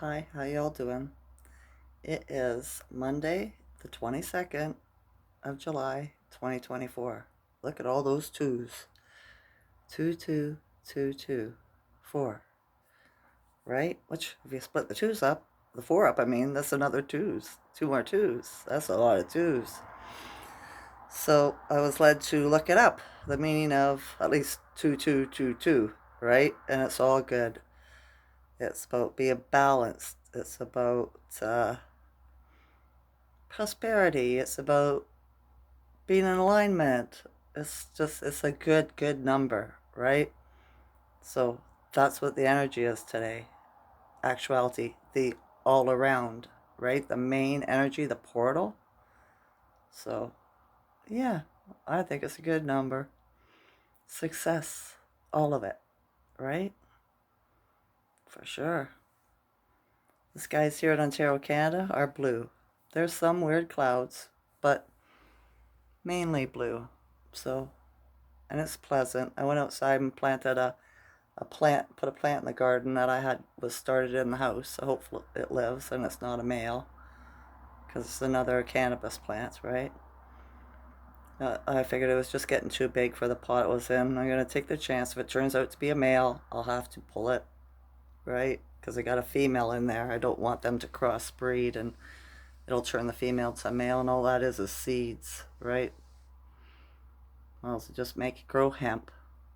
Hi, how y'all doing? It is Monday, the 22nd of July, 2024. Look at all those twos. Two, two, two, two, four, right? Which, if you split the twos up, the four up, I mean, that's another twos. Two more twos. That's a lot of twos. So I was led to look it up, the meaning of at least 2222, right? And it's all good. It's about being balanced. It's about prosperity. It's about being in alignment. It's a good number, right? So that's what the energy is today. Actuality, the all around, right? The main energy, the portal. So, yeah, I think it's a good number. Success, all of it, right? For sure. The skies here in Ontario, Canada are blue. There's some weird clouds, but mainly blue. So, and it's pleasant. I went outside and planted a plant, put a plant in the garden that I had was started in the house. So hopefully it lives and it's not a male, because it's another cannabis plant, right? I figured it was just getting too big for the pot it was in. I'm gonna take the chance. If it turns out to be a male, I'll have to pull it, right? Because I got a female in there. I don't want them to crossbreed and it'll turn the female to a male, and all that is seeds, right? Well, so just make it grow hemp,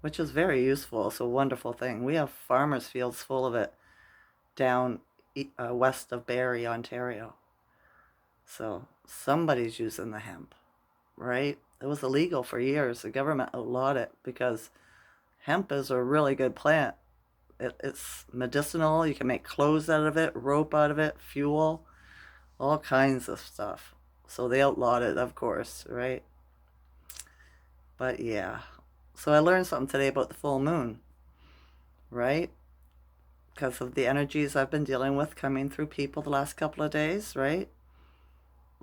which is very useful. It's a wonderful thing. We have farmers' fields full of it down west of Barrie, Ontario. So somebody's using the hemp, right? It was illegal for years. The government outlawed it because hemp is a really good plant. It's medicinal. You can make clothes out of it, rope out of it, fuel, all kinds of stuff. So they outlawed it, of course, right? But yeah. So I learned something today about the full moon, right? Because of the energies I've been dealing with coming through people the last couple of days, right?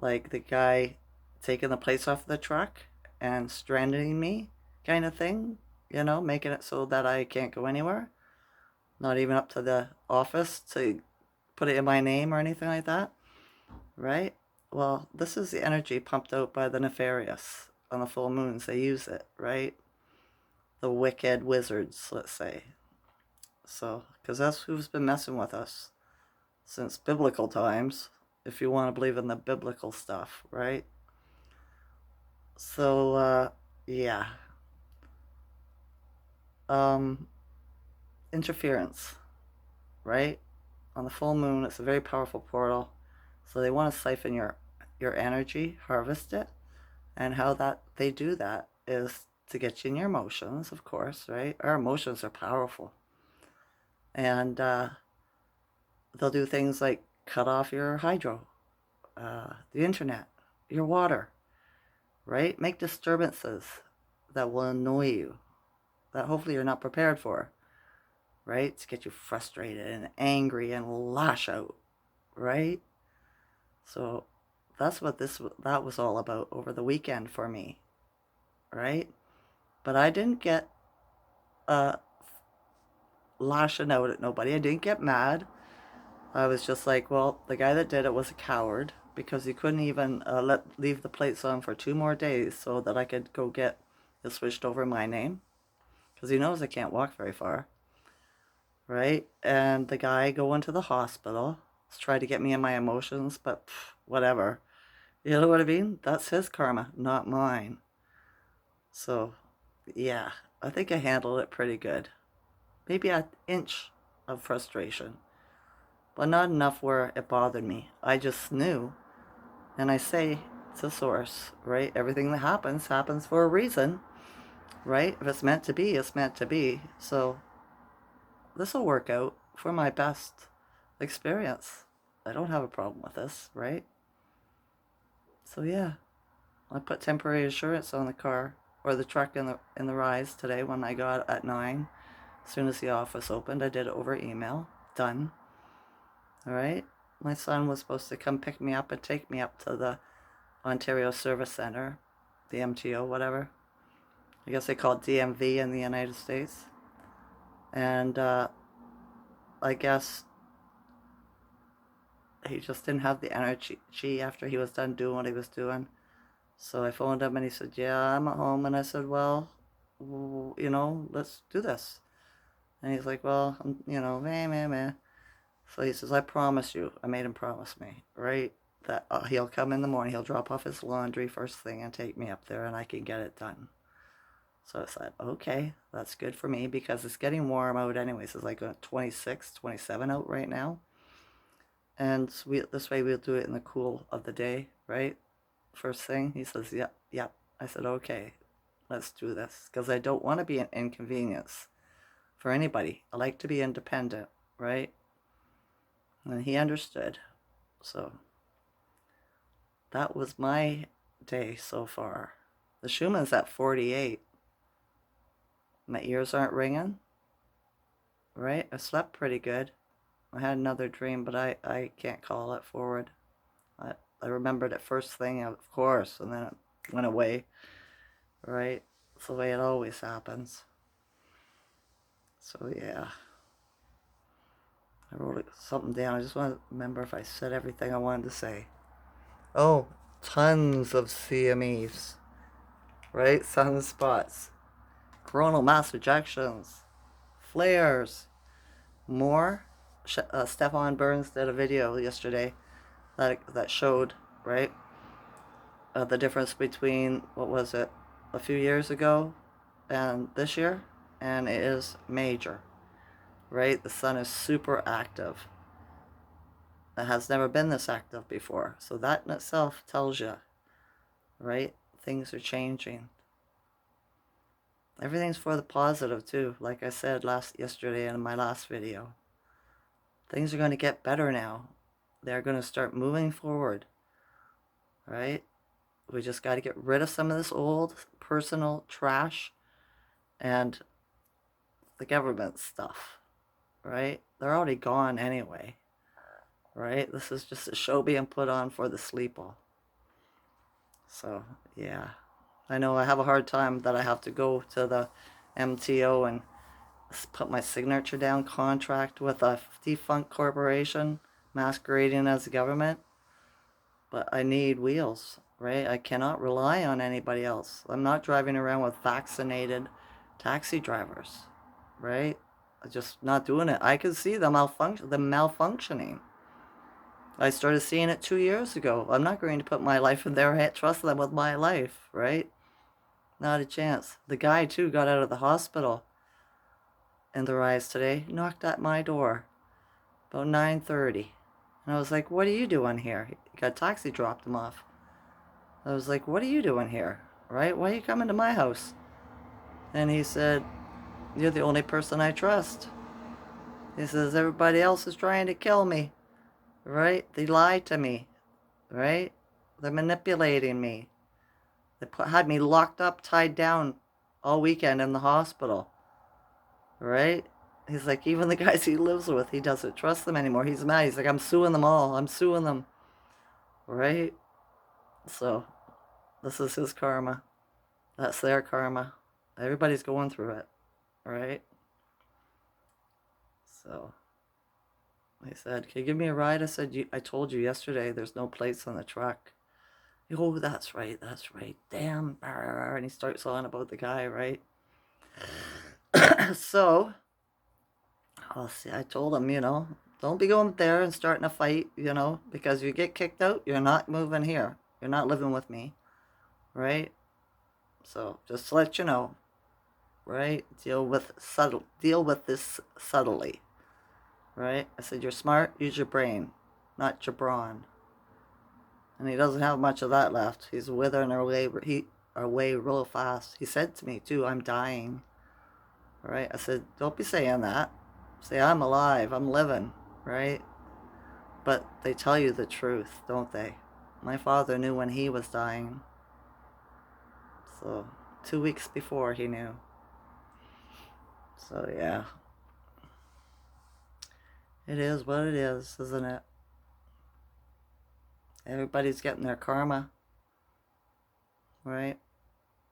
Like the guy taking the plates off the truck and stranding me, kind of thing, making it so that I can't go anywhere, not even up to the office to put it in my name or anything like that, right? Well, this is the energy pumped out by the nefarious on the full moons. They use it, right? The wicked wizards, let's say. So, because that's who's been messing with us since biblical times, if you want to believe in the biblical stuff, right? So, yeah. Um, Interference, right? On the full moon, it's a very powerful portal. So they want to siphon your energy, harvest it, and how that they do that is to get you in your emotions, of course, right? Our emotions are powerful, and they'll do things like cut off your hydro, the internet, your water, right? Make disturbances that will annoy you, that hopefully you're not prepared for, right? To get you frustrated and angry and lash out, right? So that's what that was all about over the weekend for me, right? But I didn't get uh lashing out at nobody. I didn't get mad. I was just like, well, the guy that did it was a coward because he couldn't even leave the plates on for 2 more days so that I could go get it switched over in my name, because he knows I can't walk very far, right? And the guy going to the hospital tried to get me in my emotions, but whatever. You know what I mean? That's his karma, not mine. So, yeah, I think I handled it pretty good. Maybe an inch of frustration, but not enough where it bothered me. I just knew, and I say to source, right? Everything that happens happens for a reason, right? If it's meant to be, it's meant to be. So this will work out for my best experience. I don't have a problem with this, right? So yeah, I put temporary insurance on the car or the truck in the rise today when I got at 9. As soon as the office opened, I did it over email. Done. All right. My son was supposed to come pick me up and take me up to the Ontario Service Center, the MTO, whatever. I guess they call it DMV in the United States. And I guess he just didn't have the energy after he was done doing what he was doing. So I phoned him and he said, yeah, I'm at home. And I said, well, let's do this. And he's like, well, meh, meh, meh. So he says, I promise you. I made him promise me, right? That he'll come in the morning, he'll drop off his laundry first thing and take me up there and I can get it done. So I said, okay, that's good for me because it's getting warm out anyways. It's like 26, 27 out right now. And this way we'll do it in the cool of the day, right? First thing, he says, yep, yep. I said, okay, let's do this because I don't want to be an inconvenience for anybody. I like to be independent, right? And he understood. So that was my day so far. The Schuman's at 48. My ears aren't ringing, right? I slept pretty good. I had another dream, but I can't call it forward. I remembered it first thing, of course, and then it went away, right? It's the way it always happens. So yeah, I wrote something down. I just want to remember if I said everything I wanted to say. Oh, tons of CMEs, right? Sunspots, coronal mass ejections, flares, more. Stefan Burns did a video yesterday that showed, right, the difference between, what was it, a few years ago and this year, and it is major, right? The sun is super active. It has never been this active before. So that in itself tells you, right? Things are changing. Everything's for the positive too. Like I said yesterday in my last video. Things are going to get better now. They're going to start moving forward, right? We just got to get rid of some of this old personal trash and the government stuff, right? They're already gone anyway, right? This is just a show being put on for the sleeple. So, yeah. I know I have a hard time that I have to go to the MTO and put my signature down, contract with a defunct corporation masquerading as the government. But I need wheels, right? I cannot rely on anybody else. I'm not driving around with vaccinated taxi drivers, right? I'm just not doing it. I can see the malfunctioning. I started seeing it 2 years ago. I'm not going to put my life in their hands, trust them with my life, right? Not a chance. The guy, too, got out of the hospital in the rise today, knocked at my door about 9:30. And I was like, what are you doing here? He got a taxi, dropped him off. I was like, what are you doing here? Right? Why are you coming to my house? And he said, you're the only person I trust. He says, everybody else is trying to kill me. Right? They lied to me. Right? They're manipulating me. They had me locked up, tied down all weekend in the hospital. Right? He's like, even the guys he lives with, he doesn't trust them anymore. He's mad. He's like, I'm suing them all. I'm suing them. Right? So, this is his karma. That's their karma. Everybody's going through it. Right? So, he said, can you give me a ride? I said, I told you yesterday there's no plates on the truck. Oh, that's right. Damn. And he starts on about the guy, right? So, I'll see. I told him, don't be going there and starting a fight, because you get kicked out, you're not moving here. You're not living with me, right? So, just to let you know, right? Deal with this subtly, right? I said, you're smart, use your brain, not your brawn. And he doesn't have much of that left. He's withering away real fast. He said to me, too, I'm dying. Right? I said, don't be saying that. Say, I'm alive, I'm living, right? But they tell you the truth, don't they? My father knew when he was dying. So, 2 weeks before he knew. So, yeah. It is what it is, isn't it? Everybody's getting their karma, right?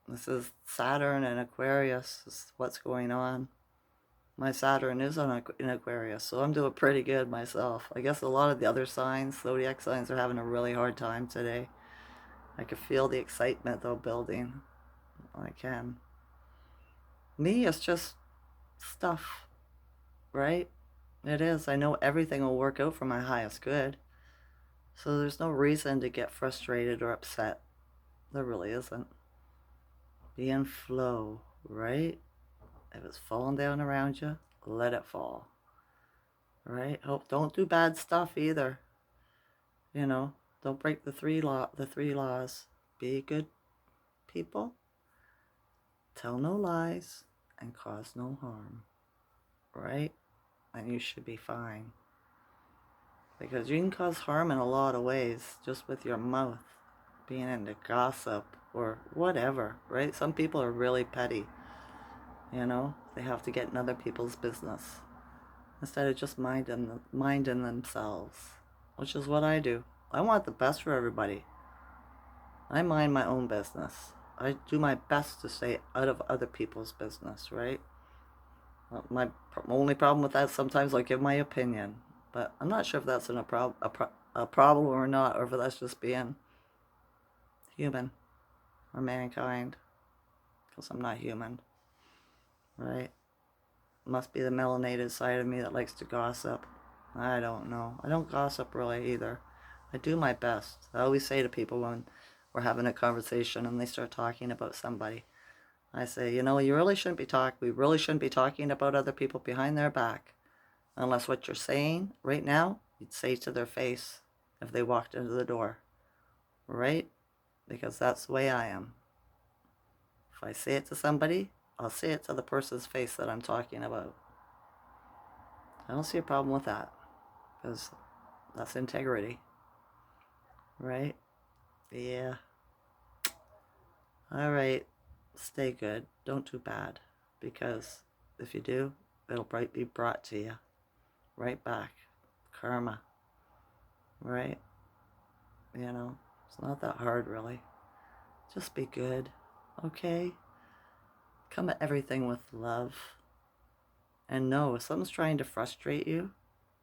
This is Saturn and Aquarius. This is what's going on. My Saturn is in Aquarius, so I'm doing pretty good myself. I guess a lot of the other signs, zodiac signs, are having a really hard time today. I can feel the excitement though building. I can. Me, it's just stuff, right? It is. I know everything will work out for my highest good. So there's no reason to get frustrated or upset. There really isn't. Be in flow, right? If it's falling down around you, let it fall. Right? Hope don't do bad stuff either. You know, don't break the three laws. Be good people, tell no lies, and cause no harm. Right? And you should be fine. Because you can cause harm in a lot of ways just with your mouth, being into gossip or whatever, right? Some people are really petty, you know? They have to get in other people's business instead of just minding themselves, which is what I do. I want the best for everybody. I mind my own business. I do my best to stay out of other people's business, right? My only problem with that, sometimes I give my opinion, but I'm not sure if that's a problem or not, or if that's just being human or mankind, because I'm not human, right? Must be the melanated side of me that likes to gossip. I don't know. I don't gossip really either. I do my best. I always say to people when we're having a conversation and they start talking about somebody, I say, you know, we really shouldn't be talking about other people behind their back. Unless what you're saying right now, you'd say to their face if they walked into the door. Right? Because that's the way I am. If I say it to somebody, I'll say it to the person's face that I'm talking about. I don't see a problem with that. Because that's integrity. Right? Yeah. Alright. Stay good. Don't do bad. Because if you do, it'll be brought to you. Right back. Karma. Right? You know, it's not that hard, really. Just be good, okay? Come at everything with love. And know if someone's trying to frustrate you,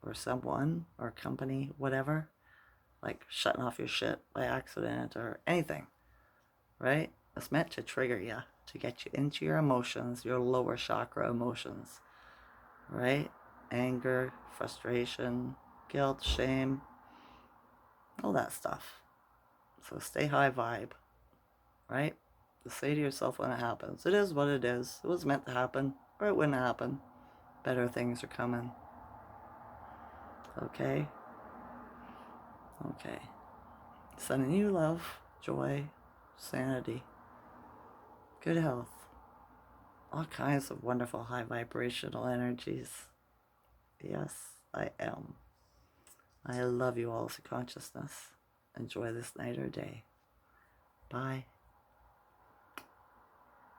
or someone, or company, whatever, like shutting off your shit by accident or anything, right? It's meant to trigger you, to get you into your emotions, your lower chakra emotions, right? Anger, frustration, guilt, shame, all that stuff. So stay high vibe, right? Just say to yourself when it happens, it is what it is. It was meant to happen, or it wouldn't happen. Better things are coming. Okay? Okay. Sending you love, joy, sanity, good health, all kinds of wonderful high vibrational energies. Yes, I am. I love you all to consciousness. Enjoy this night or day. Bye.